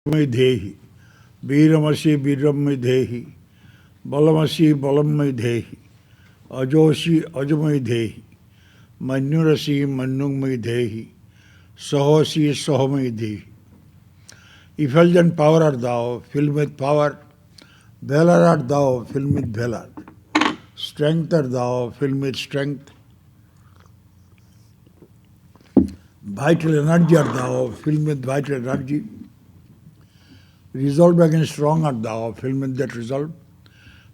Dehi, Biramasi Biramai Dehi, Balamasi Balamai Dehi, Ajoshi Ajamai Dehi, Manurasi Manumai Dehi, Sahosi Sohamai Dehi. Effulgent power art thou, filled with power. Valor art thou, filled with valor. Strength art thou, filled with strength. Vital energy art thou, filled with vital energy. Resolve against wrong art thou, filled with that resolve.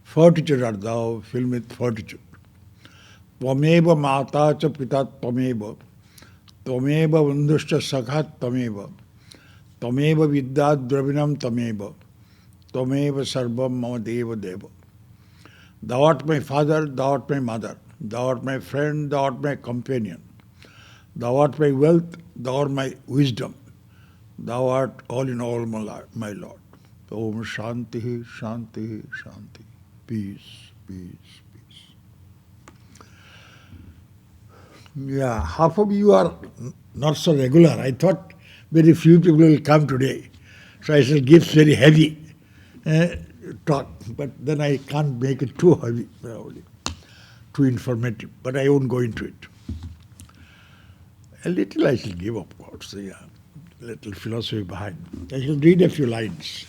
Fortitude art thou, filled with fortitude. Tvameva mata cha pitat tvameva. Tvameva vanduscha sakhat tvameva. Tvameva vidyat dravinam tvameva. Tvameva sarvam mama deva deva. Thou art my father, thou art my mother. Thou art my friend, thou art my companion. Thou art my wealth, thou art my wisdom. Thou art all in all, my Lord. Om Shanti, Shanti, Shanti. Peace, peace, peace. Yeah, half of you are not so regular. I thought very few people will come today. So I shall give very heavy talk. But then I can't make it too heavy, probably. Too informative. But I won't go into it. A little I shall give, of course. Yeah. Little philosophy behind. I shall read a few lines.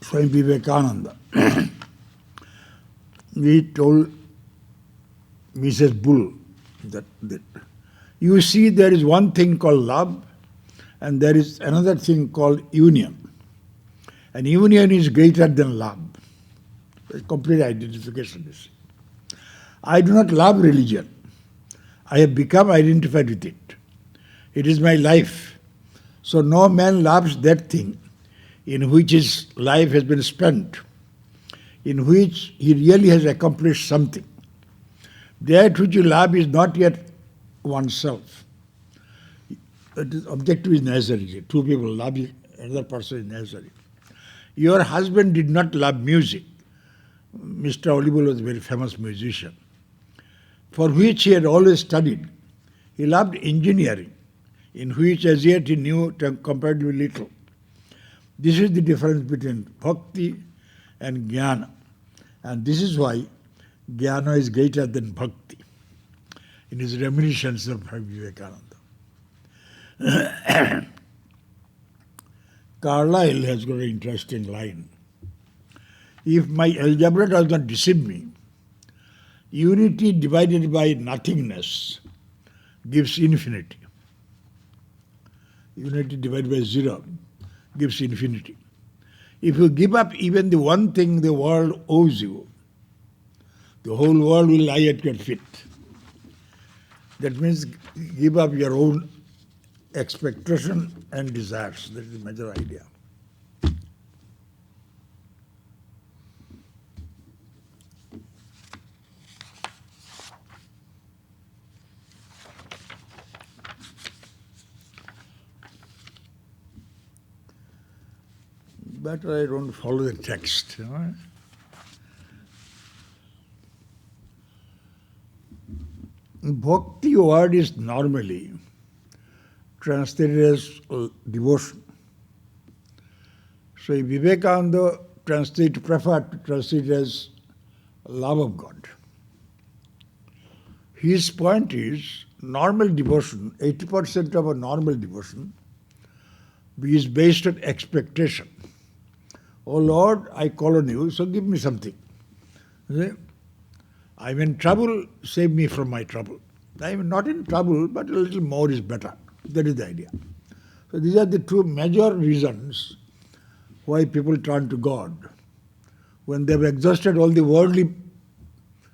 Swami Vivekananda. He told Mrs. Bull that you see there is one thing called love and there is another thing called union. And union is greater than love. It's complete identification, you see. I do not love religion. I have become identified with it. It is my life. So no man loves that thing in which his life has been spent, in which he really has accomplished something. That which you love is not yet oneself. Objective is necessary. Two people love another person is necessary. Your husband did not love music. Mr. Oliver was a very famous musician, for which he had always studied. He loved engineering, in which as yet he knew comparatively little. This is the difference between bhakti and jnana. And this is why jnana is greater than bhakti, in his reminiscence of Vivekananda. Carlyle has got an interesting line. If my algebra does not deceive me, unity divided by nothingness gives infinity. Unity divided by zero gives infinity. If you give up even the one thing the world owes you, the whole world will lie at your feet. That means give up your own expectation and desires. That is the major idea. Better I don't follow the text. You know? Bhakti word is normally translated as devotion. So Vivekananda preferred to translate it as love of God. His point is normal devotion, 80% of a normal devotion is based on expectation. Oh Lord, I call on you, so give me something. I'm in trouble, save me from my trouble. I'm not in trouble, but a little more is better. That is the idea. So these are the two major reasons why people turn to God. When they've exhausted all the worldly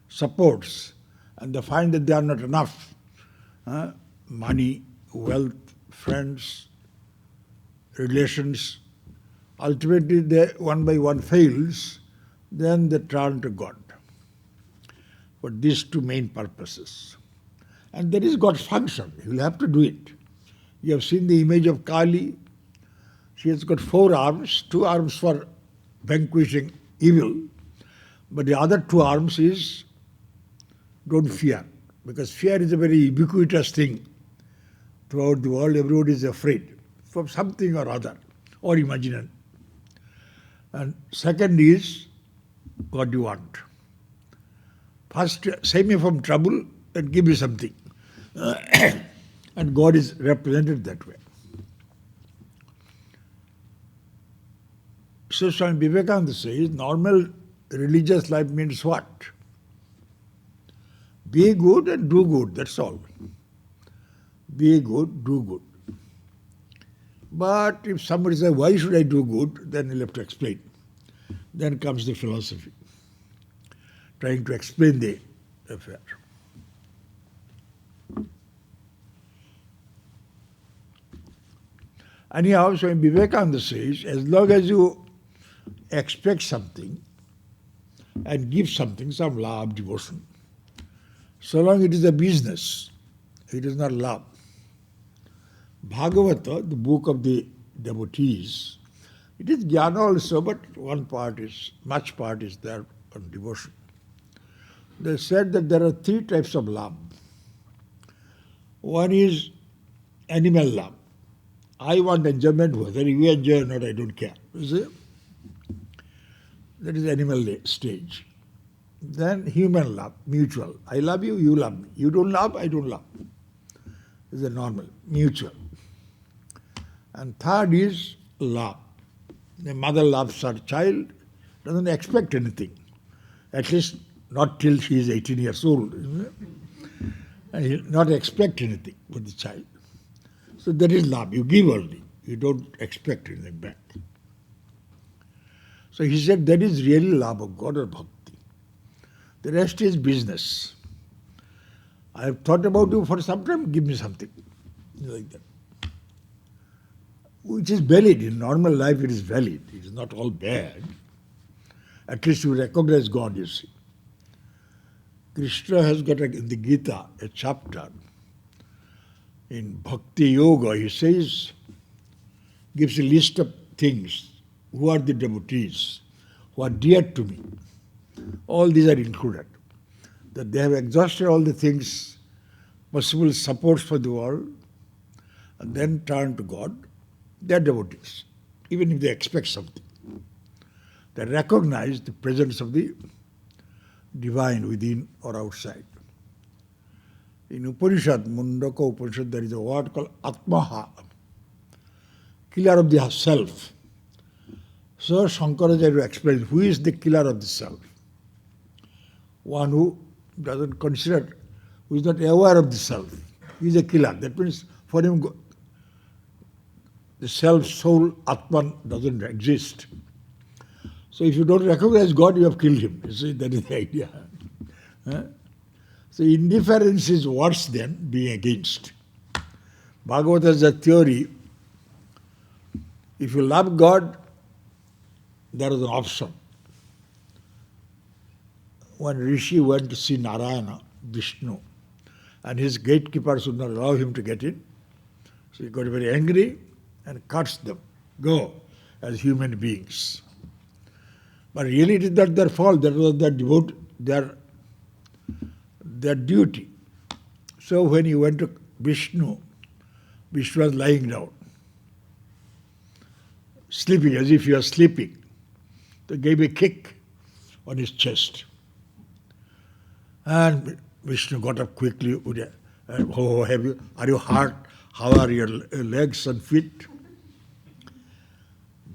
supports and they find that they are not enough, money, wealth, friends, relations, ultimately they one by one fails, then they turn to God. For these two main purposes. And that is God's function. He will have to do it. You have seen the image of Kali. She has got 4 arms, 2 arms for vanquishing evil, but the other 2 arms is don't fear. Because fear is a very ubiquitous thing throughout the world. Everybody is afraid from something or other, or imaginary. And second is, what do you want? First, save me from trouble and give me something. And God is represented that way. So Swami Vivekananda says, normal religious life means what? Be good and do good, that's all. Be good, do good. But if somebody says, why should I do good? Then you'll have to explain. Then comes the philosophy, trying to explain the affair. Anyhow, Swami Vivekananda says, as long as you expect something and give something, some love, devotion, so long it is a business, it is not love. Bhagavata, the book of the devotees, it is jnana also, but much part is there on devotion. They said that there are three types of love. One is animal love. I want enjoyment, whether you enjoy or not, I don't care. You see? That is animal stage. Then human love, mutual. I love you, you love me. You don't love, I don't love. This is a normal, mutual. And third is love. The mother loves her child, doesn't expect anything. At least not till she is 18 years old. And you not expect anything for the child. So that is love. You give only. You don't expect anything back. So he said that is really love of God or bhakti. The rest is business. I have thought about you for some time, give me something. Like that. Which is valid. In normal life it is valid. It is not all bad. At least you recognize God, you see. Krishna has got in the Gita a chapter in Bhakti Yoga. He says, gives a list of things. Who are the devotees? Who are dear to me? All these are included. That they have exhausted all the things, possible supports for the world, and then turn to God. They are devotees, even if they expect something. They recognize the presence of the divine within or outside. In Upanishad, Mundaka Upanishad, there is a word called Atmaha, killer of the self. So Shankaracharya explains who is the killer of the self. One who doesn't consider, who is not aware of the self. He is a killer. That means for him the self, soul, Atman doesn't exist. So if you don't recognize God, you have killed him. You see, that is the idea. So indifference is worse than being against. Bhagavata has a theory. If you love God, there is an option. When Rishi went to see Narayana, Vishnu, and his gatekeepers would not allow him to get in, so he got very angry and cursed them. Go, as human beings. But really it is not their fault, that was their duty. So when he went to Vishnu, Vishnu was lying down, sleeping as if he was sleeping. They gave a kick on his chest. And Vishnu got up quickly. Oh, are you hurt? How are your legs and feet?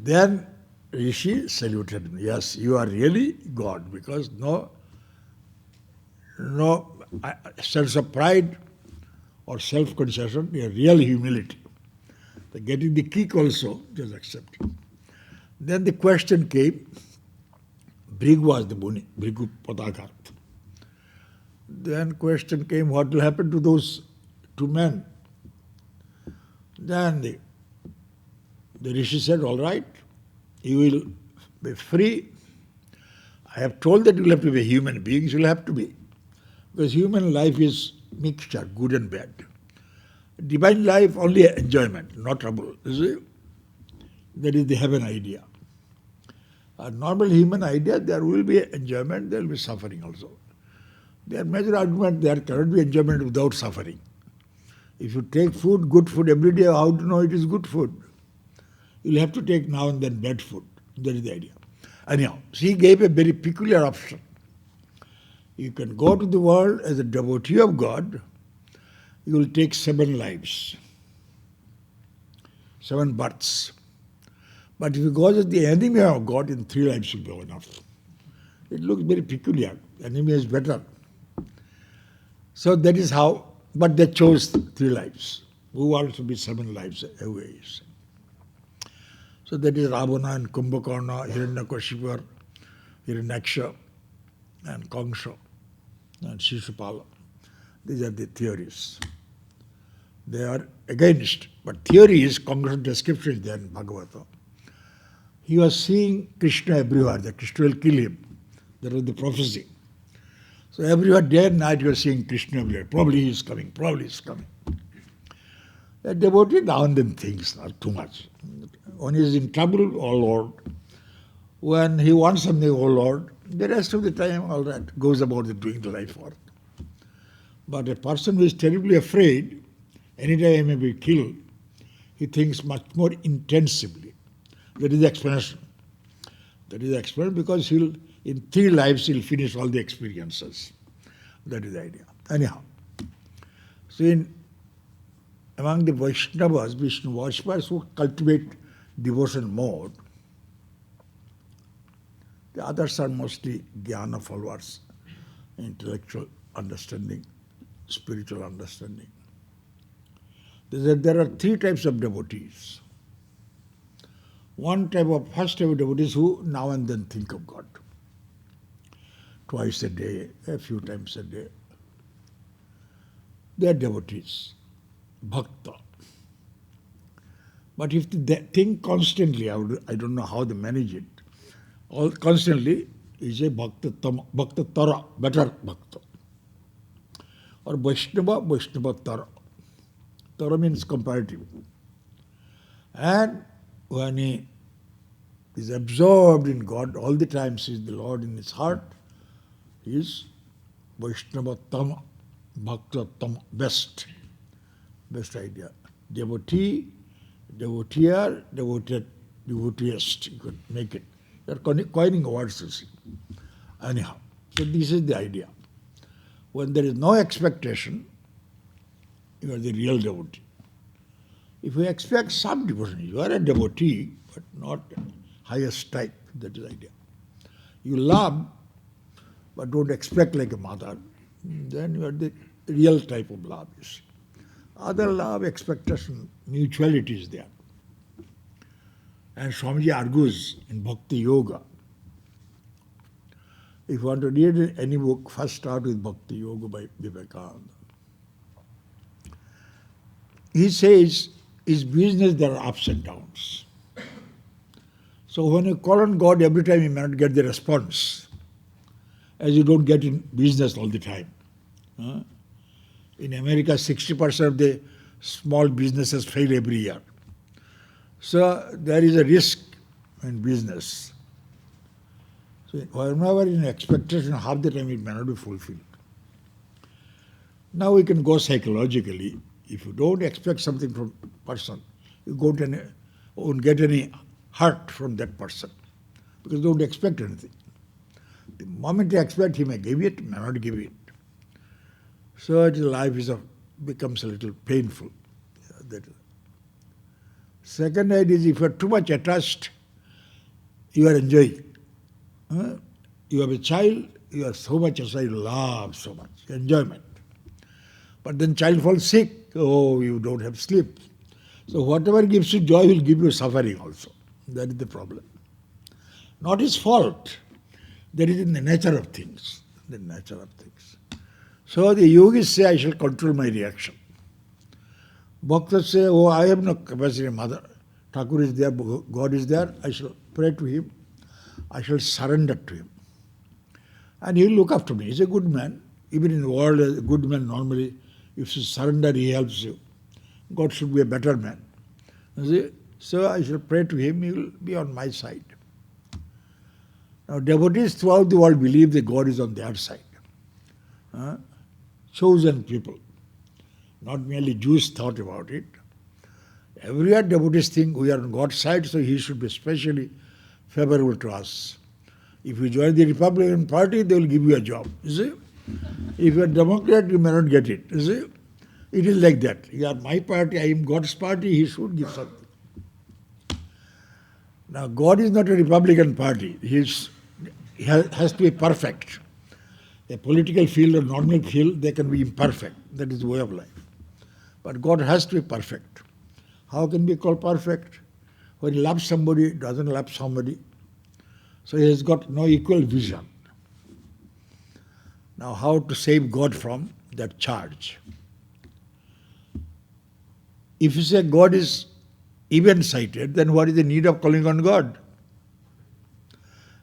Then Rishi saluted him. Yes, you are really God, because no sense of pride or self-concession, a real humility. So getting the kick also, just accepted. Then the question came, Bhrigu was the Muni, Bhrigu Padagat. Then question came, what will happen to those two men? Then the Rishi said, all right, you will be free. I have told that you will have to be human beings, you will have to be. Because human life is mixture, good and bad. Divine life, only enjoyment, not trouble. You see? That is the heaven idea. A normal human idea, there will be enjoyment, there will be suffering also. Their major argument, there cannot be enjoyment without suffering. If you take food, good food every day, how to know it is good food? You'll have to take now and then bad food. That is the idea. Anyhow, she gave a very peculiar option. You can go to the world as a devotee of God, you will take 7 lives, 7 births. But if you go as the enemy of God, in 3 lives will be enough. It looks very peculiar. Enemy is better. So that is how, but they chose 3 lives. Who wants to be 7 lives away? So that is Ravana and Kumbhakarna, Hiranyakashipu, Hiranyaksha, and Kangsha, and Shishupala. These are the theories. They are against, but theory is congruent description is there in Bhagavata. He was seeing Krishna everywhere, that Krishna will kill him. That was the prophecy. So everywhere, day and night, he was seeing Krishna everywhere. Probably he is coming, probably he is coming. A devotee now and then thinks, not too much. When he is in trouble, oh Lord. When he wants something, oh Lord. The rest of the time, all right, goes about doing the life work. But a person who is terribly afraid, anytime he may be killed, he thinks much more intensively. That is the explanation. That is the explanation because he'll, in 3 lives, he'll finish all the experiences. That is the idea. Anyhow, so among the Vaishnavas, Vishnu worshippers who cultivate devotion more, the others are mostly jnana followers, intellectual understanding, spiritual understanding. There are 3 types of devotees. First type of devotees who now and then think of God. Twice a day, a few times a day. They are devotees, bhakta. But if they think constantly, I don't know how they manage it, constantly is a bhakta tara, better bhakta. Or Vaishnava tara. Tara means comparative. And when he is absorbed in God, all the time sees the Lord in his heart, he is Vaishnava tama, bhakta tama, best idea. Devotee, devoteer, devoteeist, you could make it. You are coining words, you see. Anyhow, so this is the idea. When there is no expectation, you are the real devotee. If you expect some devotion, you are a devotee, but not highest type. That is the idea. You love, but don't expect like a mother. Then you are the real type of love, you see. Other love, expectation, mutuality is there. And Swamiji argues in Bhakti Yoga. If you want to read any book, first start with Bhakti Yoga by Vivekananda. He says, his business there are ups and downs. So when you call on God, every time you may not get the response, as you don't get in business all the time. In America, 60% of the small businesses fail every year. So there is a risk in business. So whenever in expectation, half the time it may not be fulfilled. Now we can go psychologically. If you don't expect something from a person, you won't get any hurt from that person because you don't expect anything. The moment you expect, he may give it, may not give it. So life becomes a little painful. Second idea is if you are too much attached, you are enjoying. You have a child, you are so much attached, you love so much, enjoyment. But then child falls sick, oh, you don't have sleep. So whatever gives you joy will give you suffering also. That is the problem. Not his fault. That is in the nature of things. The nature of things. So the yogis say, I shall control my reaction. Bhaktas say, oh, I have no capacity, mother. Thakur is there, God is there, I shall pray to him. I shall surrender to him. And he will look after me. He's a good man. Even in the world, a good man normally, if you surrender, he helps you. God should be a better man. You see? So I shall pray to him, he will be on my side. Now devotees throughout the world believe that God is on their side. chosen people. Not merely Jews thought about it. Everywhere devotees think we are on God's side, so He should be especially favorable to us. If you join the Republican Party, they will give you a job. You see? If you are Democrat, you may not get it. You see? It is like that. You are my party, I am God's party, He should give something. Now, God is not a Republican Party. He has to be perfect. A political field or normal field, they can be imperfect. That is the way of life. But God has to be perfect. How can be called perfect? When He loves somebody, doesn't love somebody. So He has got no equal vision. Now, how to save God from that charge? If you say God is event-sighted, then what is the need of calling on God?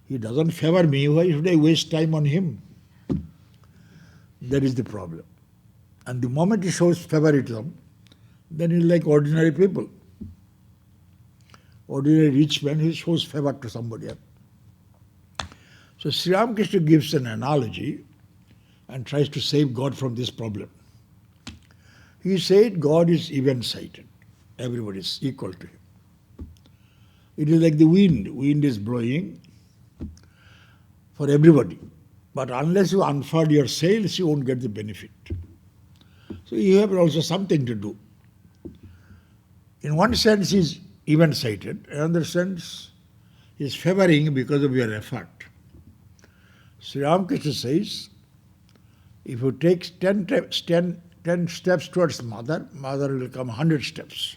He doesn't favor me, why should I waste time on Him? That is the problem. And the moment He shows favoritism, then He is like ordinary people. Ordinary rich man, he shows favor to somebody else. So Sri Ramakrishna gives an analogy and tries to save God from this problem. He said God is event-sighted. Everybody is equal to Him. It is like the wind. Wind is blowing for everybody. But unless you unfurl your sails, you won't get the benefit. So you have also something to do. In one sense, He is event-sighted. In another sense, He is favoring because of your effort. Sri Ramakrishna says, if you take 10 steps towards mother, mother will come 100 steps.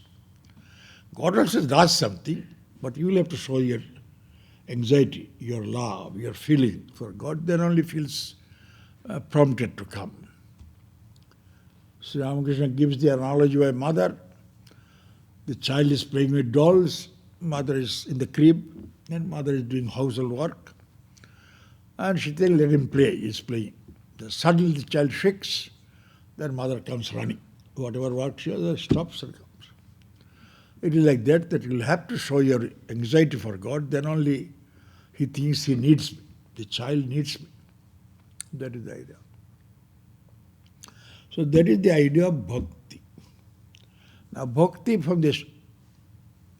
God also does something, but you will have to show your anxiety, your love, your feeling for God, then only feels prompted to come. Sri Ramakrishna gives the analogy of a mother. The child is playing with dolls, mother is in the crib, and mother is doing household work. And she tells, let him play, he is playing. Suddenly the child shrieks, then mother comes running. Whatever work she does, stops and comes. It is like that, that you will have to show your anxiety for God, then only He thinks He needs me. The child needs me. That is the idea. So that is the idea of bhakti. Now bhakti from this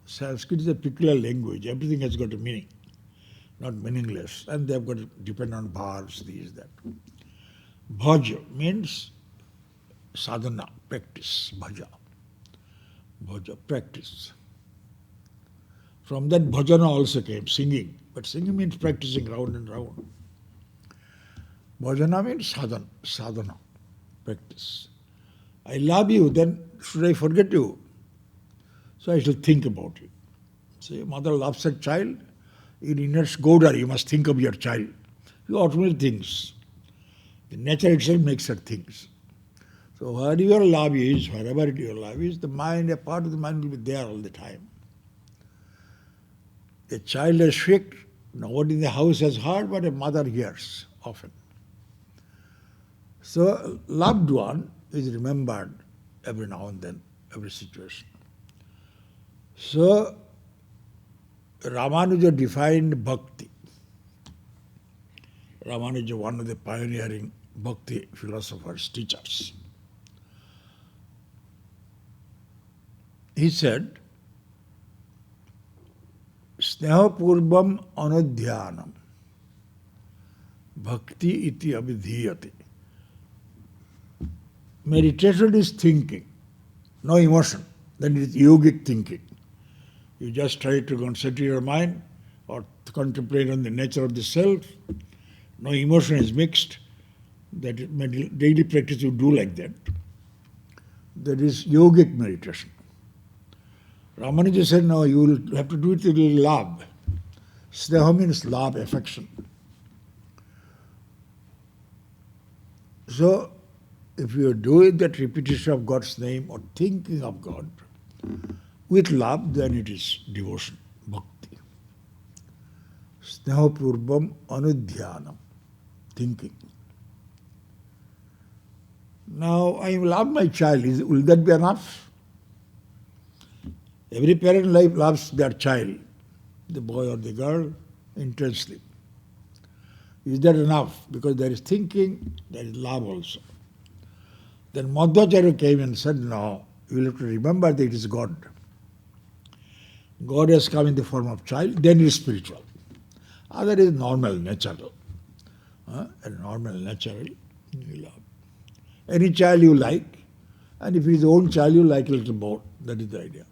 Sanskrit is a peculiar language. Everything has got a meaning, not meaningless. And they have got to depend on verbs, these, that. Bhaja means sadhana, practice, bhaja. Bhaja, practice. From that bhajana also came, singing. But singing means practicing round and round. Bhajana means sadhana, practice. I love you, then should I forget you? So I shall think about you. Say, mother loves her child, in inner Gouda, you must think of your child. You automatically thinks. The nature itself makes her thinks. So wherever your love is, wherever your love is, the mind, a part of the mind will be there all the time. The child has shrieked, nobody in the house has heard, but a mother hears often. So loved one is remembered every now and then, every situation. So Ramanuja defined bhakti. Ramanuja, one of the pioneering bhakti philosophers, teachers. He said, Snehapurvam anudhyanam bhakti iti abhidhiyate. Meditation is thinking, no emotion. Then it is yogic thinking. You just try to concentrate your mind or to contemplate on the nature of the self. No emotion is mixed. That daily practice you do like that. That is yogic meditation. Ramanuja said, no, you will have to do it with love. Sneha means love, affection. So, if you do it, that repetition of God's name or thinking of God with love, then it is devotion, bhakti. Sneha purvam anudhyanam, thinking. Now, I love my child. Will that be enough? Every parent in life loves their child, the boy or the girl, intensely. Is that enough? Because there is thinking, there is love also. Then Madhvacharya came and said, no, you will have to remember that it is God. God has come in the form of child, then it is spiritual. Other is normal, natural. And normal, natural, you love. Any child you like, and if it is own child, you like a little more. That is the idea.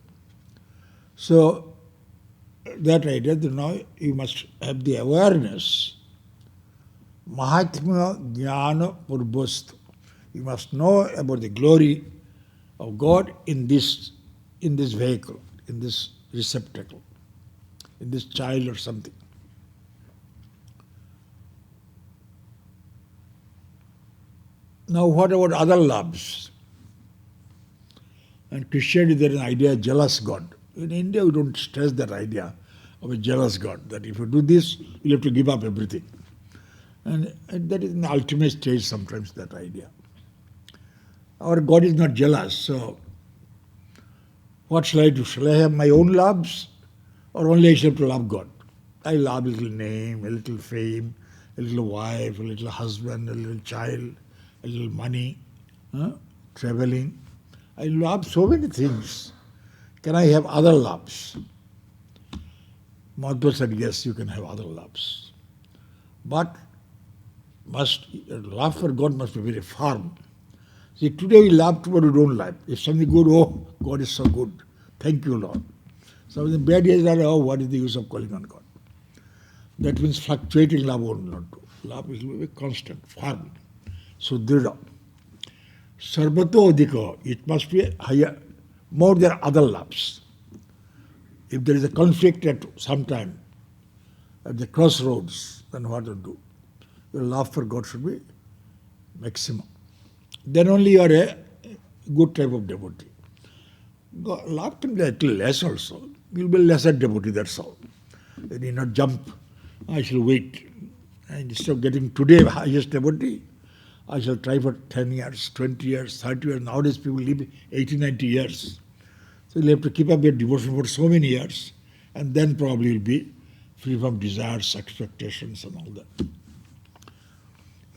So, that idea, now you must have the awareness. Mahatma Jnana Purbostu. You must know about the glory of God in this vehicle, in this receptacle, in this child or something. Now what about other loves? And Christianity, there is an idea of jealous God. In India, we don't stress that idea of a jealous God, that if you do this, you have to give up everything. And that is an ultimate stage sometimes, that idea. Our God is not jealous, so what shall I do? Shall I have my own loves, or only I shall have to love God? I love a little name, a little fame, a little wife, a little husband, a little child, a little money, traveling. I love so many things. Can I have other loves? Madhva said, yes, you can have other loves. But love for God must be very firm. See, today we love, tomorrow we don't love. If something good, oh, God is so good. Thank you, Lord. Something bad is that, oh, what is the use of calling on God? That means fluctuating love will not do. Love is very constant, firm. Sudrida. Sarvato adhika, it must be higher, more than other loves. If there is a conflict at some time, at the crossroads, then what to do? Your love for God should be maximum. Then only you are a good type of devotee. God, love can be a little less also. You will be lesser devotee, that's all. You need not jump. I shall wait. And instead of getting today highest devotee, I shall try for 10 years, 20 years, 30 years. Nowadays people live 80, 90 years. So you'll have to keep up your devotion for so many years, and then probably you'll be free from desires, expectations and all that.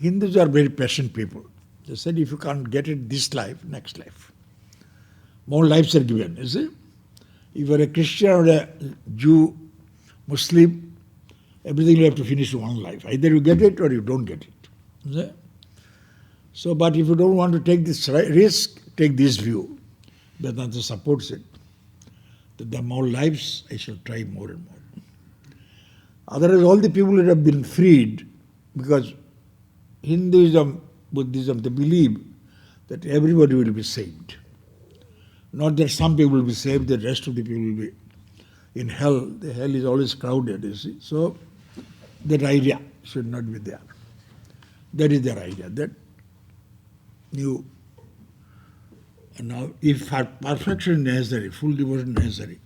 Hindus are very patient people. They said if you can't get it this life, next life. More lives are given, you see. If you are a Christian or a Jew, Muslim, everything you have to finish in one life. Either you get it or you don't get it. You see? So, but if you don't want to take this risk, take this view. Vedanta supports it. That there are more lives, I shall try more and more. Otherwise, all the people that have been freed, because Hinduism, Buddhism, they believe that everybody will be saved. Not that some people will be saved, the rest of the people will be in hell. The hell is always crowded, you see. So, that idea should not be there. That is their idea. That you, now, if perfection is necessary, full devotion is necessary,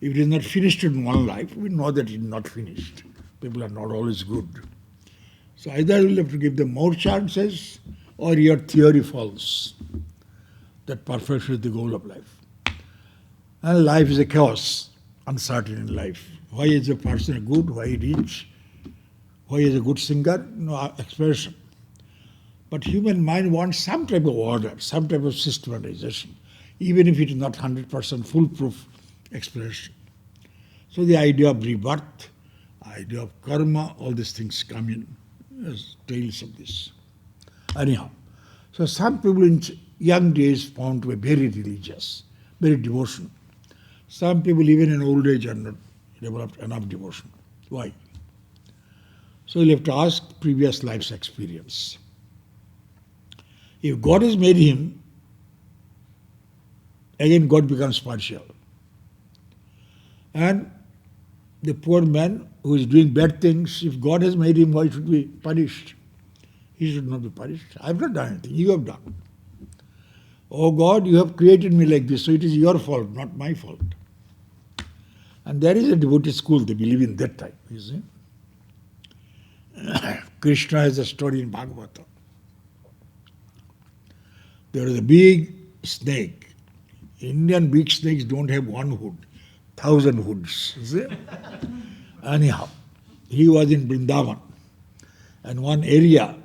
if it is not finished in one life, we know that it is not finished. People are not always good. So either you will have to give them more chances, or your theory falls, that perfection is the goal of life. And life is a chaos, uncertain in life. Why is a person good? Why rich? Why is a good singer? No expression. But human mind wants some type of order, some type of systematization, even if it is not 100% foolproof expression. So the idea of rebirth, idea of karma, all these things come in as tales of this. Anyhow, so some people in young days found to be very religious, very devotional. Some people even in old age are not developed enough devotion. Why? So you'll have to ask previous life's experience. If God has made him, again God becomes partial. And the poor man who is doing bad things, if God has made him, why should be punished? He should not be punished. I have not done anything, you have done. Oh God, you have created me like this, so it is your fault, not my fault. And there is a devotee school, they believe in that type, you see. Krishna has a story in Bhagavata. There is a big snake. Indian big snakes don't have one hood, 1,000 hoods. You see? Anyhow, he was in Vrindavan. and one area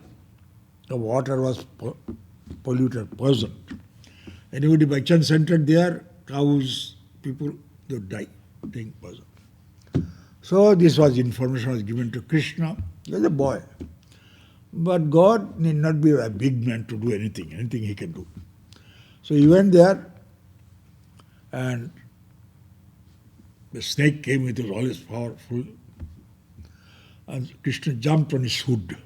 the water was polluted, poisoned. Anybody by chance entered there, cows, people, they would die, being poisoned. So this was information was given to Krishna. He was a boy. But God need not be a big man to do anything he can do. So he went there, and the snake came with all his powerful, and Krishna jumped on his hood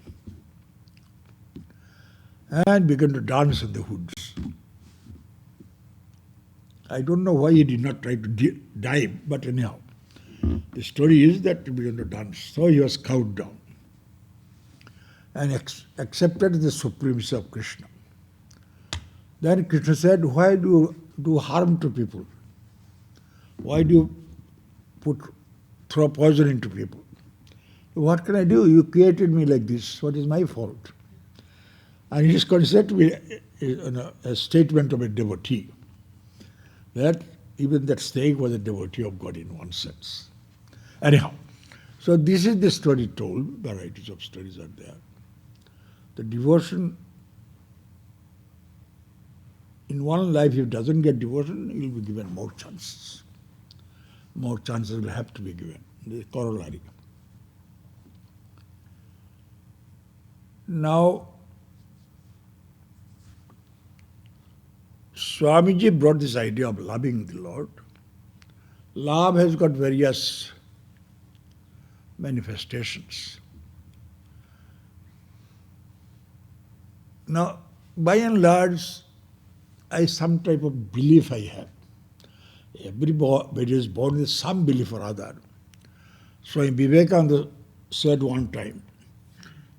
and began to dance on the hoods. I don't know why he did not try to dive, but anyhow, the story is that he began to dance. So he was cowed down and accepted the supremacy of Krishna. Then Krishna said, why do you do harm to people? Why do you throw poison into people? What can I do? You created me like this. What is my fault? And it is considered to be a statement of a devotee, that even that snake was a devotee of God in one sense. Anyhow, so this is the story told. Varieties of stories are there. The devotion, in one life, if it doesn't get devotion, he will be given more chances. More chances will have to be given. The corollary. Now, Swamiji brought this idea of loving the Lord. Love has got various manifestations. Now, by and large, some type of belief I have. Everybody is born with some belief or other. So Vivekananda said one time,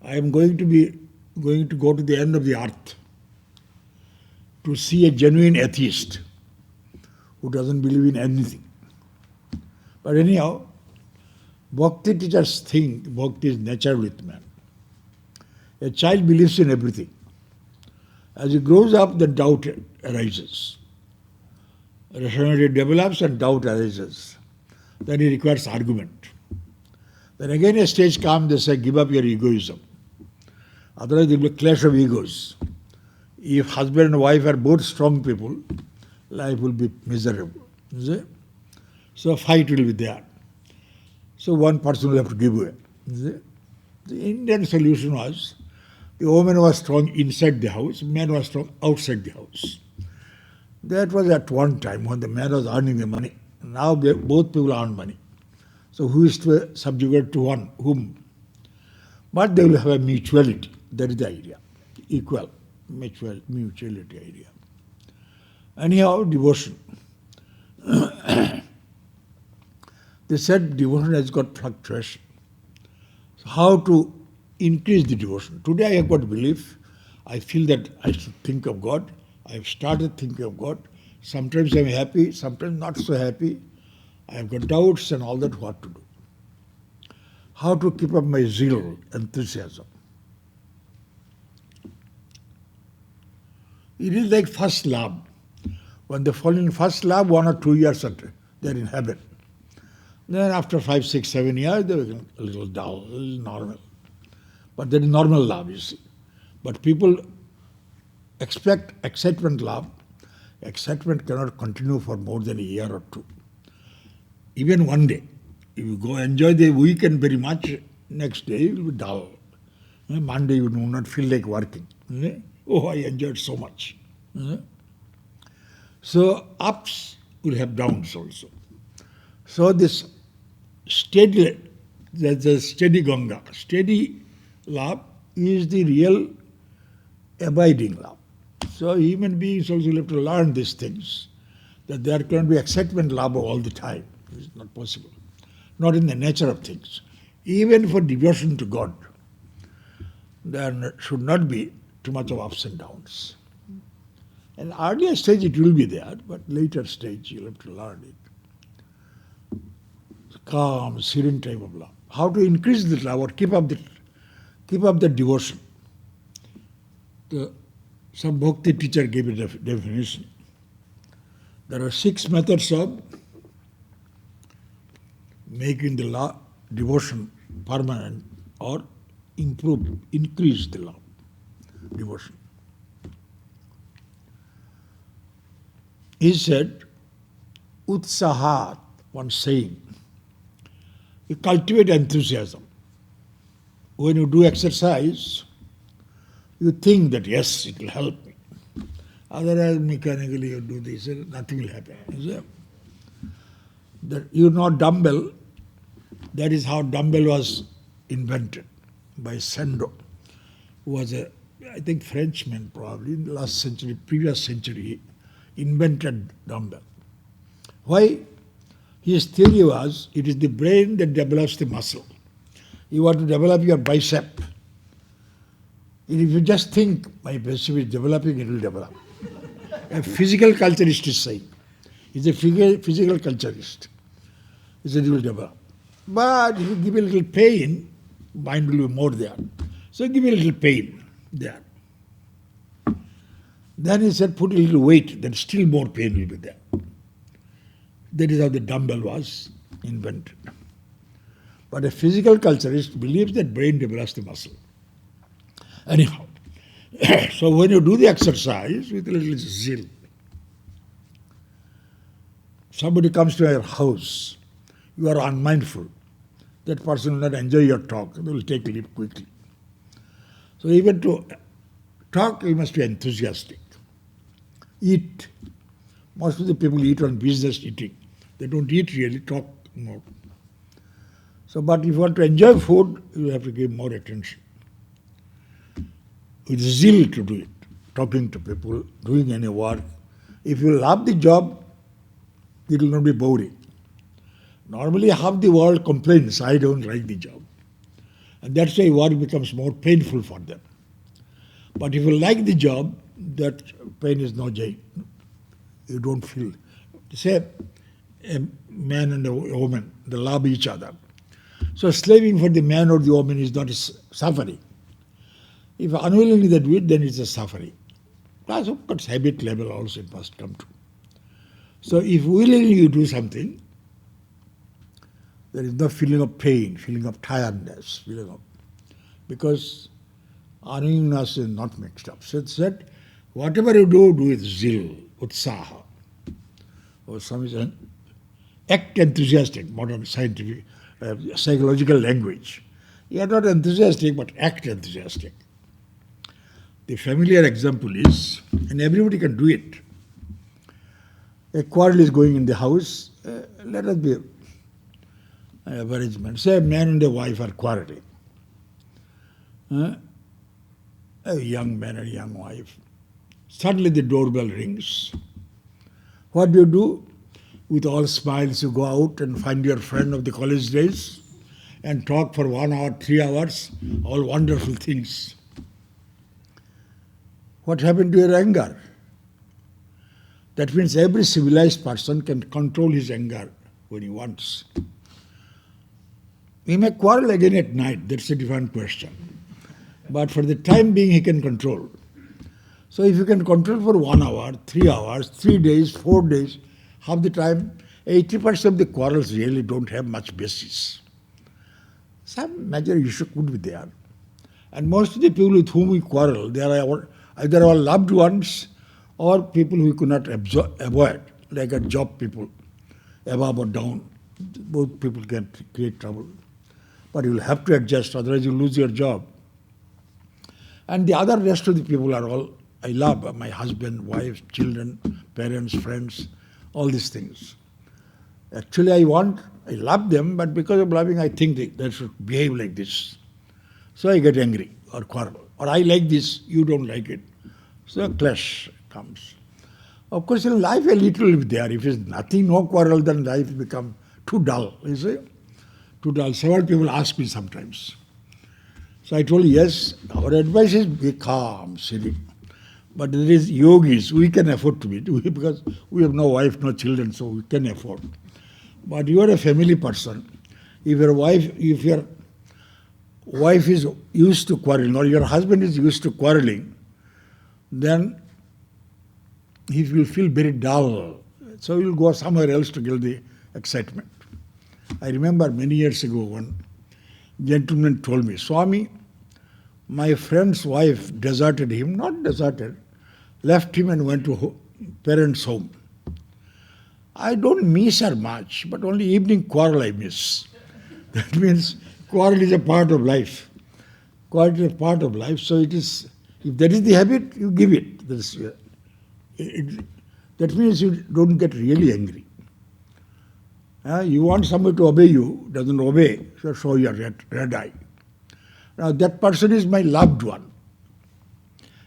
I am going to go to the end of the earth to see a genuine atheist who doesn't believe in anything. But anyhow, bhakti teachers think bhakti is natural with man. A child believes in everything. As he grows up, the doubt arises. Rationality develops and doubt arises. Then he requires argument. Then again a stage comes, they say, give up your egoism. Otherwise there will be a clash of egos. If husband and wife are both strong people, life will be miserable. See? So fight will be there. So one person will have to give way. See? The Indian solution was, the woman was strong inside the house, man was strong outside the house. That was at one time when the man was earning the money. Now both people earn money. So who is to subjugate to one? Whom? But they will have a mutuality. That is the idea. Equal, mutuality idea. Anyhow, devotion. They said devotion has got fluctuation. So how to increase the devotion? Today I have got belief. I feel that I should think of God. I have started thinking of God. Sometimes I am happy, sometimes not so happy. I have got doubts and all that, what to do. How to keep up my zeal, enthusiasm. It is like first love. When they fall in first love, 1 or 2 years they are in heaven. Then after 5, 6, 7 years, they become a little dull, a little normal. But that is normal love, you see. But people expect excitement love. Excitement cannot continue for more than a year or two. Even one day. If you go enjoy the weekend very much, next day you will be dull. Monday you do not feel like working. Oh, I enjoyed so much. So ups will have downs also. So this steady, there's a steady Ganga. Steady love is the real abiding love. So human beings also have to learn these things, that there cannot be excitement love all the time. It's not possible. Not in the nature of things. Even for devotion to God, there should not be too much of ups and downs. In earlier stage it will be there, but later stage you'll have to learn it. Calm, serene type of love. How to increase the love or keep up the devotion. Some bhakti teacher gave a definition. There are 6 methods of making the devotion permanent or increase the love, devotion. He said, Utsahat, one saying, you cultivate enthusiasm. When you do exercise, you think that yes, it will help me. Otherwise, mechanically you do this, nothing will happen. That you know dumbbell, that is how dumbbell was invented by Sando, who was I think Frenchman probably in the last century, previous century, invented dumbbell. Why? His theory was, it is the brain that develops the muscle. You want to develop your bicep. If you just think, my bicep is developing, it will develop. A physical culturist is saying. He's a physical culturist. He said it will develop. But if you give a little pain, mind will be more there. So give a little pain there. Then he said, put a little weight, then still more pain will be there. That is how the dumbbell was invented. But a physical culturist believes that brain develops the muscle. Anyhow, so when you do the exercise with a little zeal, somebody comes to your house, you are unmindful. That person will not enjoy your talk, they will take leave quickly. So even to talk, you must be enthusiastic. Eat. Most of the people eat on business eating. They don't eat really, talk more. So, but if you want to enjoy food, you have to give more attention. With zeal to do it, talking to people, doing any work. If you love the job, it will not be boring. Normally half the world complains, I don't like the job. And that's why work becomes more painful for them. But if you like the job, that pain is no joy. You don't feel. Say a man and a woman, they love each other. So slaving for the man or the woman is not suffering. If unwillingly they do it, then it's a suffering. Plus, of course, habit level also it must come to. So if willingly you do something, there is no feeling of pain, feeling of tiredness, because unwillingness is not mixed up. So it said, whatever you do, do with zeal, utsaha. Or some is act enthusiastic, modern scientific, psychological language. You are not enthusiastic, but act enthusiastic. The familiar example is, and everybody can do it, a quarrel is going in the house, let us be an averagement. Say a man and a wife are quarreling. A young man and a young wife. Suddenly the doorbell rings. What do? With all smiles you go out and find your friend of the college days and talk for 1 hour, 3 hours, all wonderful things. What happened to your anger? That means every civilized person can control his anger when he wants. He may quarrel again at night, that's a different question. But for the time being, he can control. So if you can control for 1 hour, 3 hours, 3 days, 4 days, half the time, 80% of the quarrels really don't have much basis. Some major issue could be there. And most of the people with whom we quarrel, they are either our loved ones or people who we could not avoid, like a job people, above or down. Both people can create trouble. But you will have to adjust, otherwise you lose your job. And the other rest of the people are all, I love my husband, wife, children, parents, friends, all these things. Actually I love them, but because of loving I think they should behave like this. So I get angry or quarrel. Or I like this, you don't like it. So a clash comes. Of course in life a little will be there. If it's nothing, no quarrel, then life becomes too dull, you see. Too dull. Several people ask me sometimes. So I told yes, our advice is be calm, serene. But there is yogis, we can afford to be, because we have no wife, no children, so we can afford. But you are a family person. If your wife is used to quarreling, or your husband is used to quarreling, then he will feel very dull. So he will go somewhere else to get the excitement. I remember many years ago, one gentleman told me, Swami, My friend's wife deserted him, not deserted, left him and went to parents' home. I don't miss her much, but only evening quarrel I miss. That means quarrel is a part of life. Quarrel is a part of life, so it is, if that is the habit, you give it. That means you don't get really angry. You want somebody to obey you, doesn't obey, so show your red eye. Now that person is my loved one.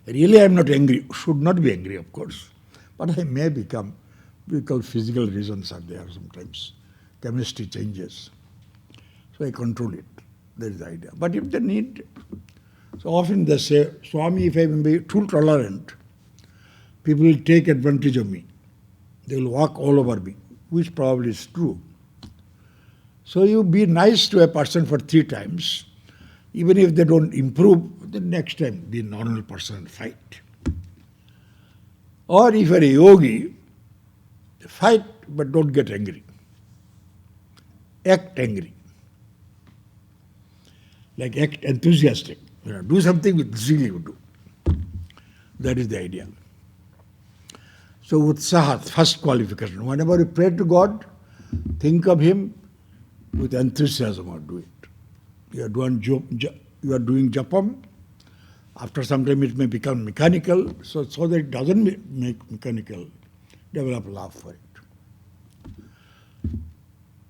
Really I am not angry, should not be angry of course, but I may become, because physical reasons are there sometimes. Chemistry changes. So I control it. That is the idea. But if they need, so often they say, Swami, if I will be too tolerant, people will take advantage of me. They will walk all over me, which probably is true. So you be nice to a person for 3 times. Even if they don't improve, the next time be a normal person and fight. Or if you are a yogi, fight but don't get angry. Act angry. Like act enthusiastic. Do something with zeal you do. That is the idea. So utsaha, first qualification. Whenever you pray to God, think of Him with enthusiasm or do it. You are doing japam. After some time it may become mechanical, so that it doesn't make mechanical, develop love for it.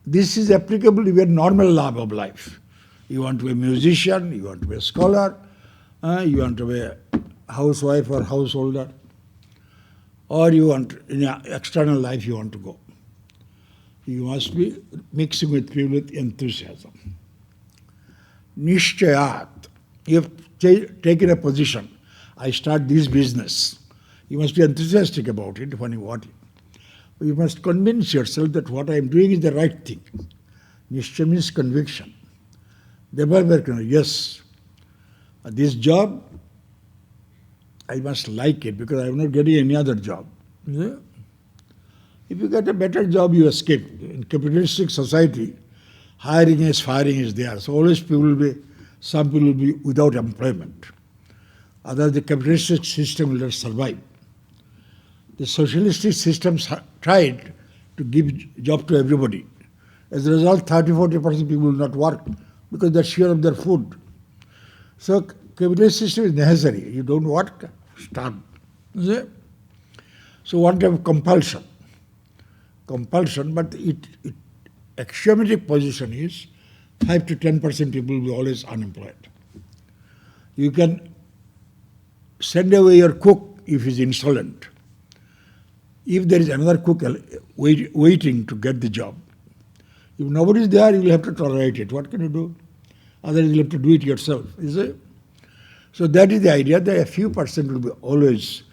This is applicable to your normal love of life. You want to be a musician, you want to be a scholar, you want to be a housewife or householder, or you want, in your external life you want to go. You must be mixing with people with enthusiasm. Nishchayat. You have taken a position. I start this business. You must be enthusiastic about it when you want it. You must convince yourself that what I am doing is the right thing. Nishcha means conviction. Yes, this job, I must like it because I am not getting any other job. Yeah? If you get a better job, you escape. In capitalistic society, hiring is, firing is there. So always some people will be without employment. Otherwise the capitalistic system will not survive. The socialistic systems tried to give job to everybody. As a result, 30-40% people will not work because they're sure of their food. So capitalist system is necessary. You don't work, starve. So what type of compulsion? Compulsion, but axiomatic position is 5 to 10% people will be always unemployed. You can send away your cook if he's insolent. If there is another cook waiting to get the job, if nobody is there, you will have to tolerate it. What can you do? Otherwise, you will have to do it yourself. Is it? So that is the idea that a few percent will be always,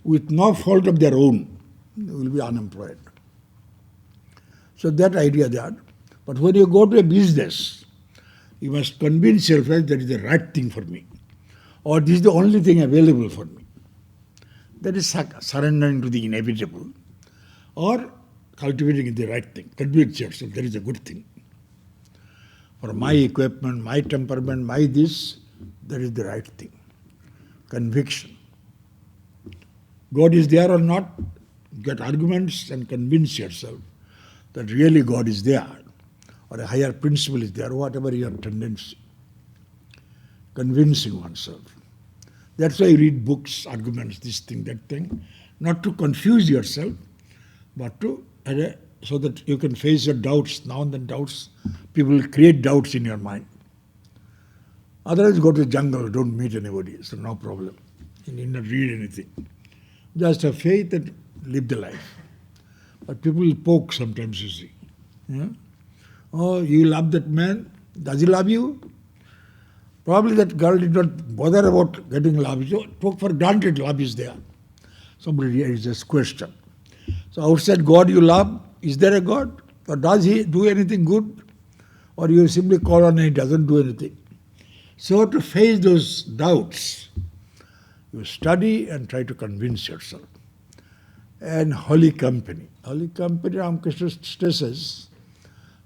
with no fault of their own, will be unemployed. So that idea there. But when you go to a business, you must convince yourself that is the right thing for me, or this is the only thing available for me. That is surrendering to the inevitable, or cultivating the right thing. Convince yourself that is a good thing. For my equipment, my temperament, my this, that is the right thing. Conviction. God is there or not, get arguments and convince yourself that really God is there, or a higher principle is there, whatever your tendency. Convincing oneself. That's why you read books, arguments, this thing, that thing, not to confuse yourself, but to so that you can face your doubts. Now and then doubts, people will create doubts in your mind. Otherwise, go to the jungle, don't meet anybody, so no problem. You need not read anything. Just have faith and live the life. But people will poke sometimes, you see. Yeah? Oh, you love that man? Does he love you? Probably that girl did not bother about getting love. So took for granted love is there. Somebody raised this question. So outside God you love, is there a God? Or does he do anything good? Or you simply call on him, he doesn't do anything. So to face those doubts, you study and try to convince yourself. And holy company. Holy company, Ramakrishna stresses,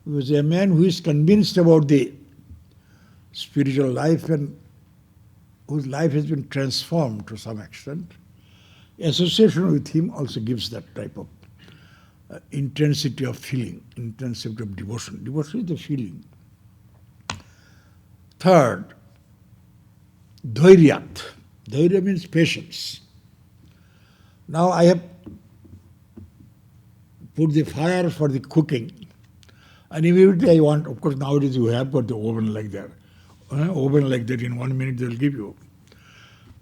was a man who is convinced about the spiritual life and whose life has been transformed to some extent, association with him also gives that type of intensity of feeling, intensity of devotion. Devotion is the feeling. Third, dhairyat. Dhairya means patience. Now I have put the fire for the cooking, and immediately I want, of course nowadays you have got the oven like that. Oven like that, in 1 minute they will give you.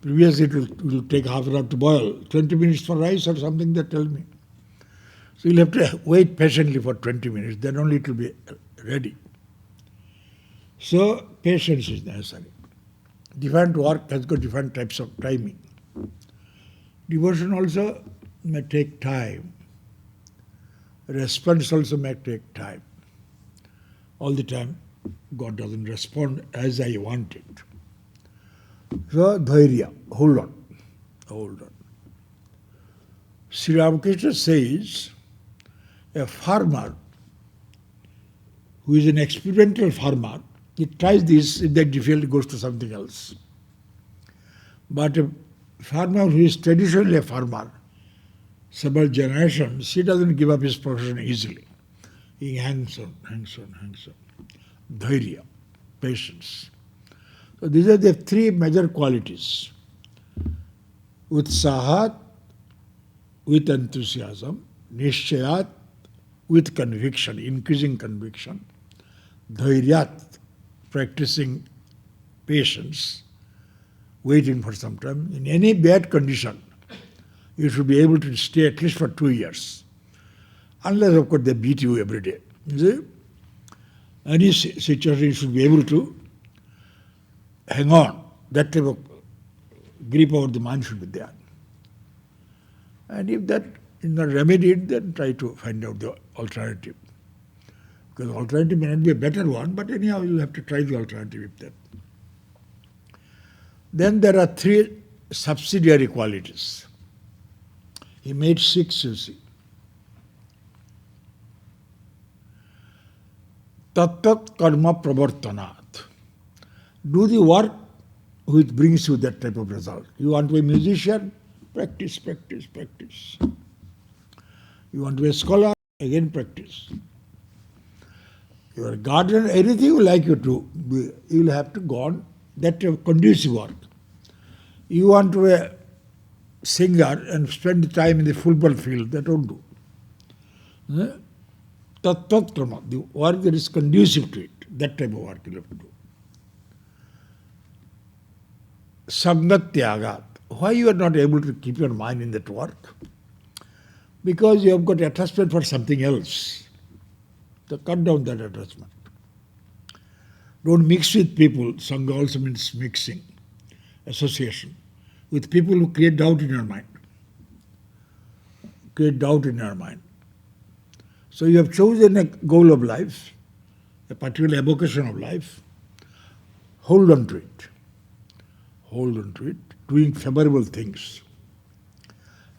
Previously it will take half an hour to boil, 20 minutes for rice or something, they tell me. So you'll have to wait patiently for 20 minutes, then only it will be ready. So patience is necessary. Different work has got different types of timing. Devotion also may take time. Response also may take time. All the time God doesn't respond as I want it. So dhairya, hold on, hold on. Sri Ramakrishna says, a farmer who is an experimental farmer, he tries this, if that difficult, he goes to something else. But a farmer who is traditionally a farmer, several generations, he doesn't give up his profession easily. He hangs on, hangs on, hangs on. Dhairya, patience. So these are the three major qualities. Utsahat, with enthusiasm. Nishchayat, with conviction, increasing conviction. Dhairyat, practicing patience, waiting for some time. In any bad condition, you should be able to stay at least for 2 years. Unless, of course, they beat you every day. You see? Any situation, you should be able to hang on. That type of grip over the mind should be there. And if that is not remedied, then try to find out the alternative. Because alternative may not be a better one, but anyhow you have to try the alternative with that. Then there are three subsidiary qualities. He made 6, you see. Tattat karma pravartanat. Do the work which brings you that type of result. You want to be a musician? Practice, practice, practice. You want to be a scholar? Again practice. You are a gardener, anything you like you to be, you will have to go on that type of conducive work. You want to be a singer and spend the time in the football field, that won't do. Tat karma, the work that is conducive to it, that type of work you have to do. Sangat tyagat. Why you are not able to keep your mind in that work? Because you have got attachment for something else. So cut down that attachment. Don't mix with people. Sangha also means mixing, association, with people who create doubt in your mind. Create doubt in your mind. So you have chosen a goal of life, a particular evocation of life. Hold on to it. Hold on to it, doing favorable things.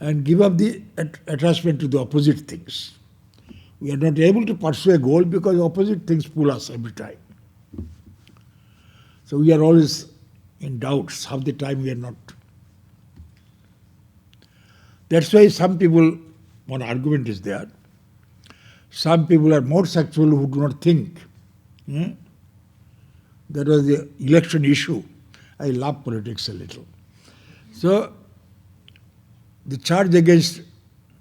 And give up the attachment to the opposite things. We are not able to pursue a goal because opposite things pull us every time. So we are always in doubts. Half the time we are not. That's why some people, one argument is there, some people are more successful who do not think. That was the election issue. I love politics a little. So the charge against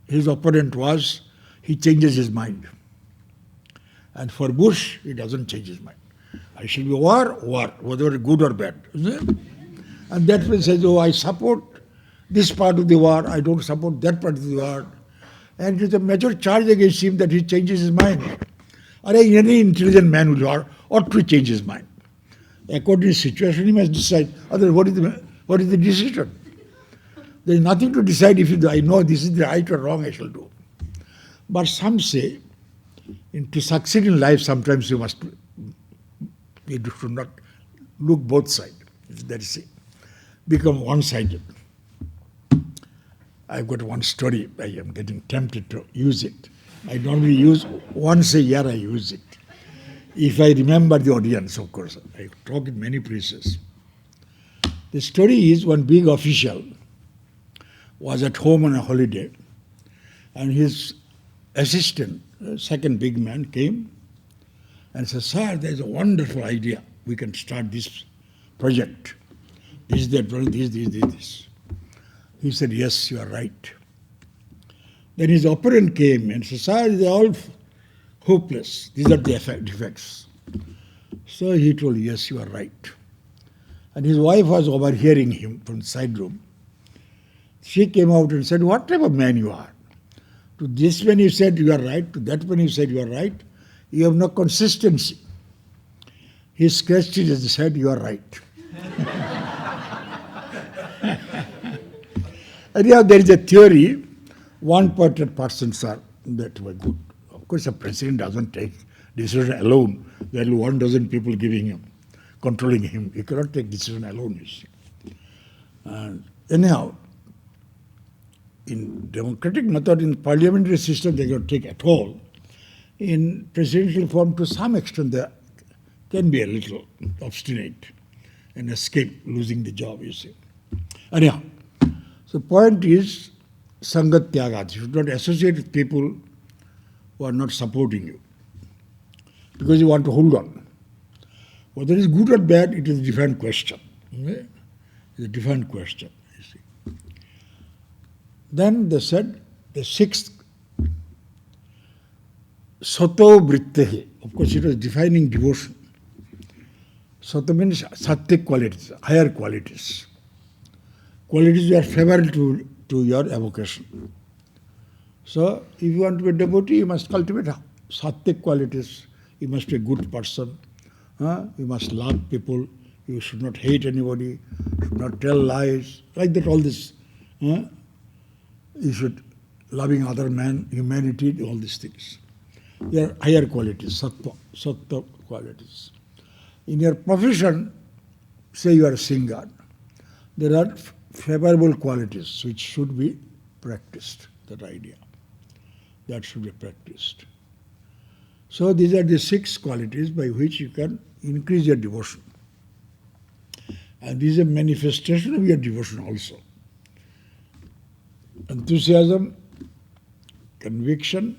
his opponent was he changes his mind. And for Bush, he doesn't change his mind. I shall be war, whether good or bad. And that man says, oh, I support this part of the war, I don't support that part of the war. And it is a major charge against him that he changes his mind. Or any intelligent man ought to change his mind. According to the situation, he must decide. Otherwise, what is the decision? There is nothing to decide if I know this is the right or wrong I shall do. But some say, to succeed in life, sometimes you should not look both sides. That is it. Become one-sided. I've got one story. I am getting tempted to use it. I normally use once a year. I use it. If I remember the audience, of course. I talk in many places. The story is one big official was at home on a holiday, and his assistant, second big man, came and said, "Sir, there is a wonderful idea. We can start this project. This, that, this. He said, "Yes, you are right." Then his opponent came and said, "Sir, they are all hopeless. These are the defects." So he told, "Yes, you are right." And his wife was overhearing him from the side room. She came out and said, "What type of man you are? To this when you said you are right, to that when you said you are right, you have no consistency." He scratched it and said, "You are right." Anyhow, there is a theory, one-parted persons are that were good. Of course, a president doesn't take decision alone. There are 1 dozen people giving him, controlling him. He cannot take decision alone, you see. And anyhow, in democratic method, in parliamentary system, they cannot take at all. In presidential form, to some extent, they can be a little obstinate and escape losing the job, you see. Anyhow, so point is, Sangat Tyagat. You should not associate with people who are not supporting you, because you want to hold on. Whether it is good or bad, it is a different question. Okay? It's a different question, you see. Then they said, the sixth, Sato Vrittehi. Of course, it was defining devotion. Sato means sattvic qualities, higher qualities. Qualities that are favorable to your evocation. So, if you want to be a devotee, you must cultivate sattvic qualities. You must be a good person. You must love people. You should not hate anybody. Should not tell lies. Like that, all this. You should loving other man, humanity, all these things. They are higher qualities, sattva qualities. In your profession, say you are a singer, there are favorable qualities which should be practiced, that idea. That should be practiced. So these are the 6 qualities by which you can increase your devotion. And this is a manifestation of your devotion also. Enthusiasm, conviction,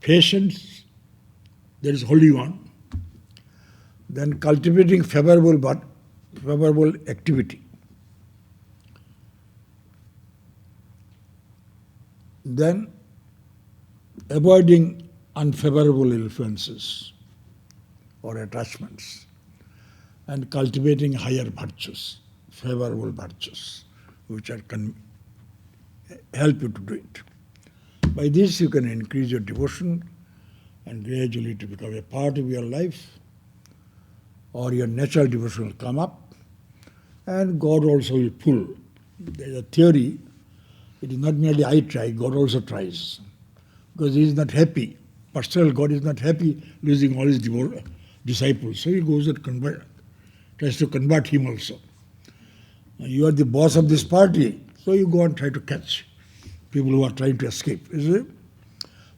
patience, there is holy one. Then cultivating favorable activity. Then avoiding unfavorable influences or attachments, and cultivating higher virtues, favorable virtues, which are help you to do it. By this you can increase your devotion and gradually to become a part of your life, or your natural devotion will come up, and God also will pull. There is a theory, it is not merely I try, God also tries. Because He is not happy. Personal God is not happy losing all His disciples. So He goes and tries to convert him also. You are the boss of this party, so you go and try to catch people who are trying to escape. Is it?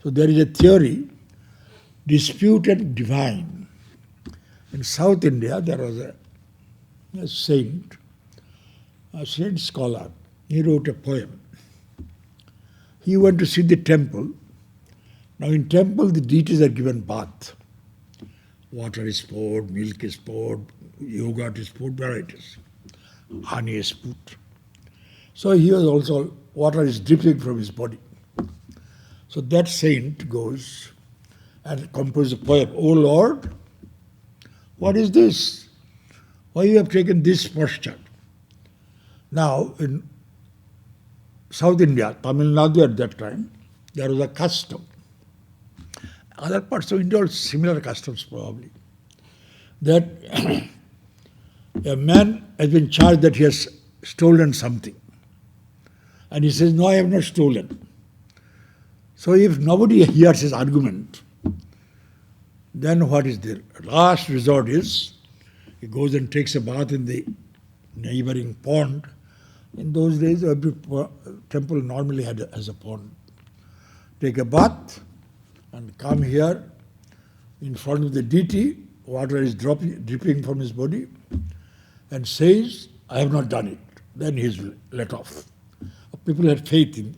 So there is a theory, disputed divine. In South India, there was a saint scholar. He wrote a poem. He went to see the temple. Now in temple, the deities are given bath. Water is poured, milk is poured, yogurt is poured, varieties. Honey is put. So he was also, water is dripping from his body. So that saint goes and composes a poem. "O Lord, what is this? Why you have taken this posture?" Now in South India, Tamil Nadu at that time, there was a custom. Other parts of India also similar customs probably. That a man has been charged that he has stolen something. And he says, "No, I have not stolen." So if nobody hears his argument, then what is the last resort is, he goes and takes a bath in the neighboring pond. In those days, every temple normally has a pond. Take a bath and come here in front of the deity, water is dripping from his body, and says, I have not done it, then he is let off. People had faith in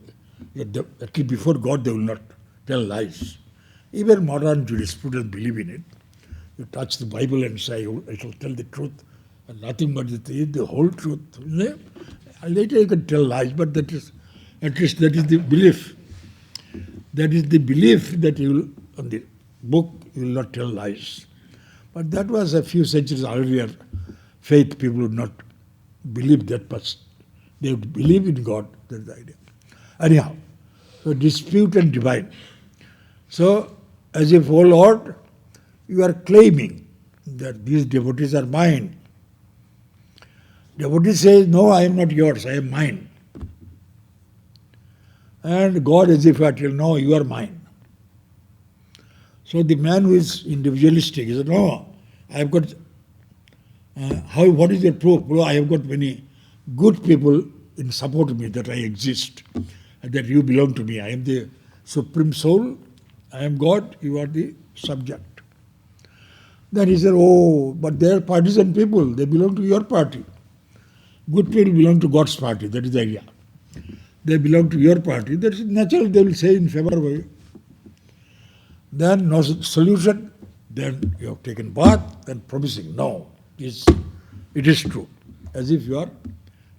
at least before God they will not tell lies. Even modern jurisprudence believe in it. You touch the Bible and say, I shall tell the truth, and nothing but the whole truth. Later you can tell lies, but that is, at least that is the belief. That is the belief that you will, on the book, you will not tell lies. But that was a few centuries earlier. Faith, people would not believe that much. They would believe in God, that's the idea. Anyhow, so dispute and divine. So, as if, oh Lord, you are claiming that these devotees are mine. Devotee says, no, I am not yours, I am mine. And God as if I tell, no, you are mine. So the man who is individualistic, he says, no, I have got, what is your proof? Well, I have got many good people in support of me that I exist, and that you belong to me. I am the supreme soul, I am God, you are the subject. Then he said, oh, but they are partisan people, they belong to your party. Good people belong to God's party, that is the idea. They belong to your party, that is natural, they will say in favor of you. Then no solution, then you have taken bath, then promising, no, it is true. As if you are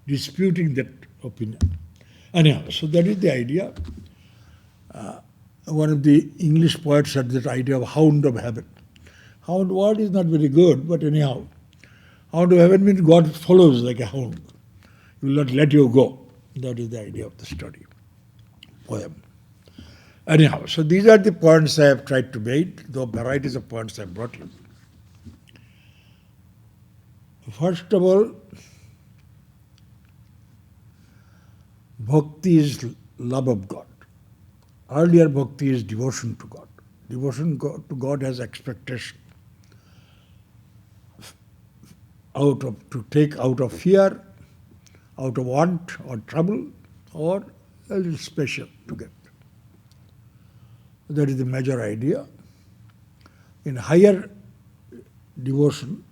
disputing that opinion. Anyhow, so that is the idea. One of the English poets had that idea of hound of heaven. Hound word is not very good, but anyhow, hound of heaven means God follows like a hound. He will not let you go. That is the idea of the study, poem. Anyhow, so these are the points I have tried to make, though varieties of points I have brought you. First of all, bhakti is love of God. Earlier bhakti is devotion to God. Devotion to God has expectation. To take out of fear, out of want or trouble, or a little special to get. That is the major idea. In higher devotion,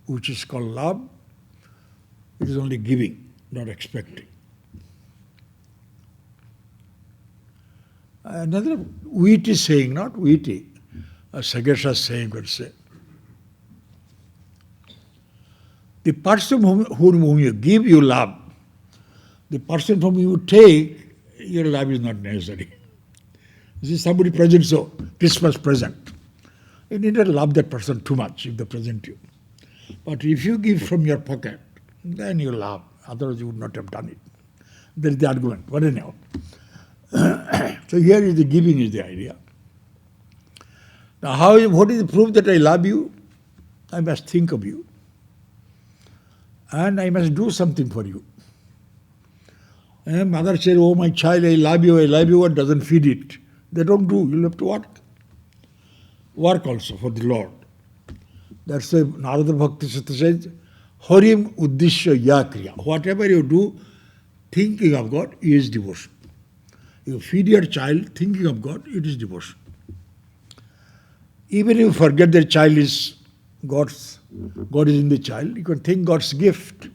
which is called love, it is only giving, not expecting. Another witty saying, not witty, a Sagesha saying would say, the person whom you give, you love. The person whom you take, your love is not necessary. This is somebody presents so, Christmas present. You need not love that person too much if they present you. But if you give from your pocket, then you love. Otherwise you would not have done it. That is the argument. But anyhow. So here is the giving is the idea. Now what is the proof that I love you? I must think of you. And I must do something for you. And mother said, oh my child, I love you, and doesn't feed it. They don't do, you'll have to work. Work also for the Lord. That's why Narada Bhakti Sutta says, Harim Uddishya Ya Kriya. Whatever you do, thinking of God is devotion. You feed your child thinking of God, it is devotion. Even if you forget that child is God is in the child, you can think God's gift.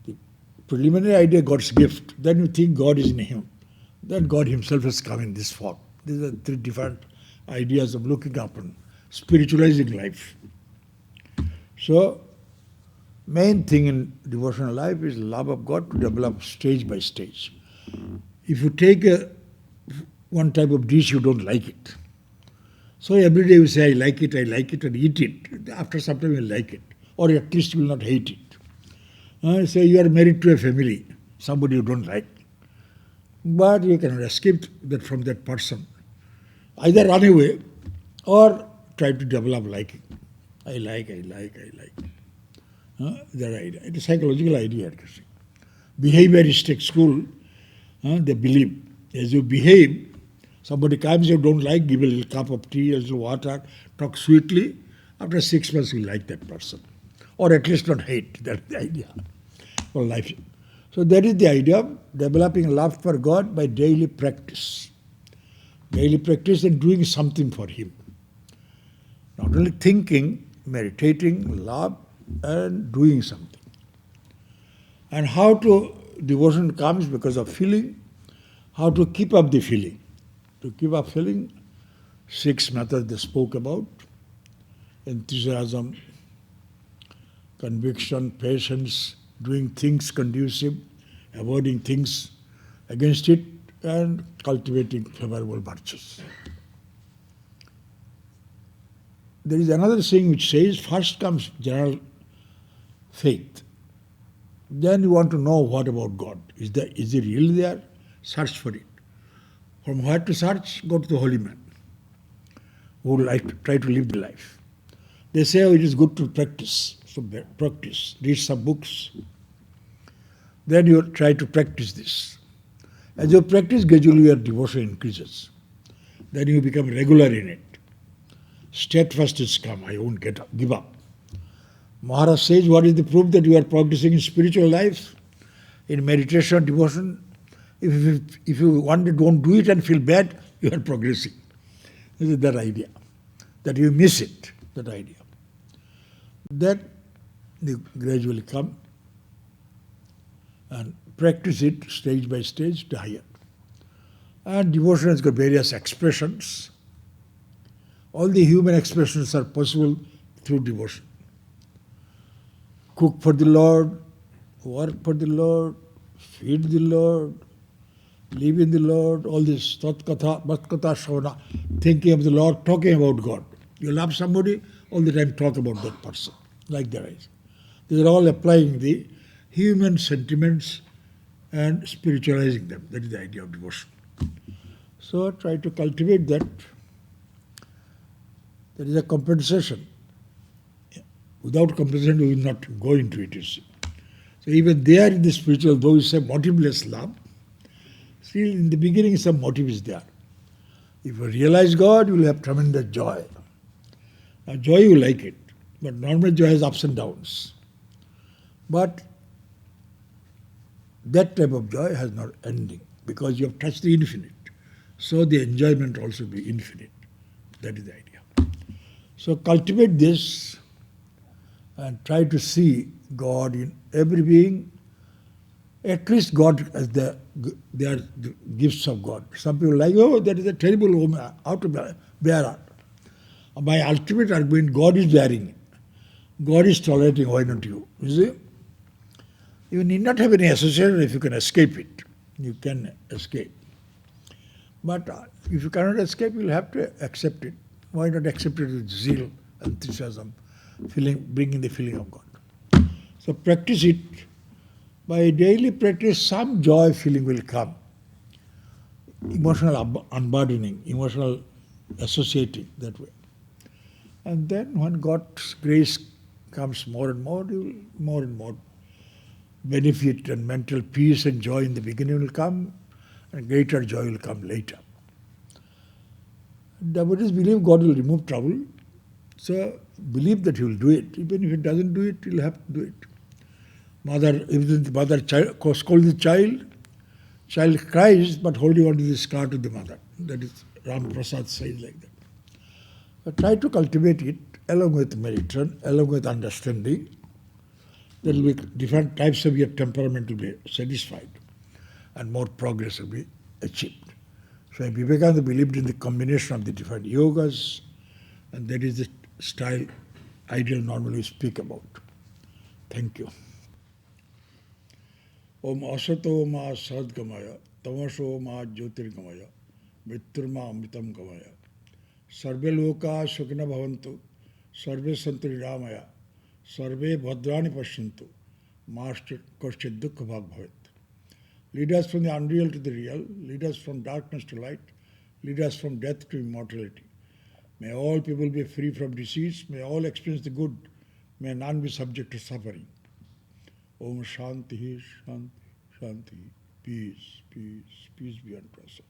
The preliminary idea, God's gift. Then you think God is in him. Then God himself has come in this form. These are three different ideas of looking up and spiritualizing life. So, main thing in devotional life is love of God to develop stage by stage. If you take one type of dish, you don't like it. So every day you say, I like it, and eat it. After some time you will like it. Or at least you will not hate it. Say you are married to a family, somebody you don't like. But you cannot escape that from that person. Either run away or try to develop liking. I like. That idea. It's a psychological idea. Behavioristic school, they believe as you behave, somebody comes you don't like, give a little cup of tea, a little water, talk sweetly. After 6 months you like that person. Or at least not hate. That's the idea for life. So that is the idea of developing love for God by daily practice. Daily practice and doing something for Him. Not only thinking, meditating, love, and doing something. And how to devotion comes because of feeling, how to keep up the feeling. To keep up feeling, 6 methods they spoke about: enthusiasm, conviction, patience, doing things conducive, avoiding things against it, and cultivating favorable virtues. There is another thing which says first comes general faith. Then you want to know what about God. Is he really there? Search for it. From where to search? Go to the holy man who would like to try to live the life. They say, oh, it is good to practice. So practice, read some books. Then you try to practice this. As you practice, gradually your devotion increases. Then you become regular in it. Steadfastness come, I won't give up. Maharaj says, what is the proof that you are progressing in spiritual life, in meditation, devotion? If you one day don't do it and feel bad, you are progressing. This is that idea. That you miss it, that idea. Then you gradually come and practice it stage by stage to higher. And devotion has got various expressions. All the human expressions are possible through devotion. Cook for the Lord, work for the Lord, feed the Lord, live in the Lord, all this Tat Katha, Bhat Katha, Shravana, thinking of the Lord, talking about God. You love somebody, all the time talk about that person, like that is. These are all applying the human sentiments and spiritualizing them. That is the idea of devotion. So try to cultivate that. There is a compensation. Without compensation, we will not go into it, you see. So even there in the spiritual, though it's a motiveless love, still in the beginning some motive is there. If you realize God, you will have tremendous joy. Now joy you like it, but normal joy has ups and downs. But that type of joy has no ending because you have touched the infinite. So the enjoyment also be infinite. That is the idea. So cultivate this and try to see God in every being. At least God as they are the gifts of God. Some people like, oh, that is a terrible woman, how to bear her. My ultimate argument, God is bearing it. God is tolerating, why not you? You see? You need not have any association if you can escape it. You can escape. But if you cannot escape, you will have to accept it. Why not accept it with zeal, enthusiasm, bringing the feeling of God? So practice it. By daily practice, some joy feeling will come. Emotional unburdening, emotional associating that way. And then when God's grace comes more and more, you will more and more benefit and mental peace and joy in the beginning will come, and greater joy will come later. Devotees believe God will remove trouble, so believe that He will do it. Even if He doesn't do it, He will have to do it. If the mother scolds the child cries, but holding on to the scar to the mother. That is, Ram Prasad says like that. But try to cultivate it along with meditation, along with understanding. There will be different types of your temperament will be satisfied and more progress will be achieved. So Vivekananda believed in the combination of the different yogas, and that is the style ideal normally we speak about. Thank you. Om asato ma sadgamaya, tamasho ma jyotirgamaya, mrityurma amritam gamaya. Sarve loka sukhina bhavantu, sarve santu niramaya, sarve bhadrani pashyantu, master kaschid dukkha bhag bhavet. Lead us from the unreal to the real, lead us from darkness to light, lead us from death to immortality. May all people be free from disease, may all experience the good, may none be subject to suffering. Om Shanti, Shanti, Shanti. Peace, peace, peace be unto us.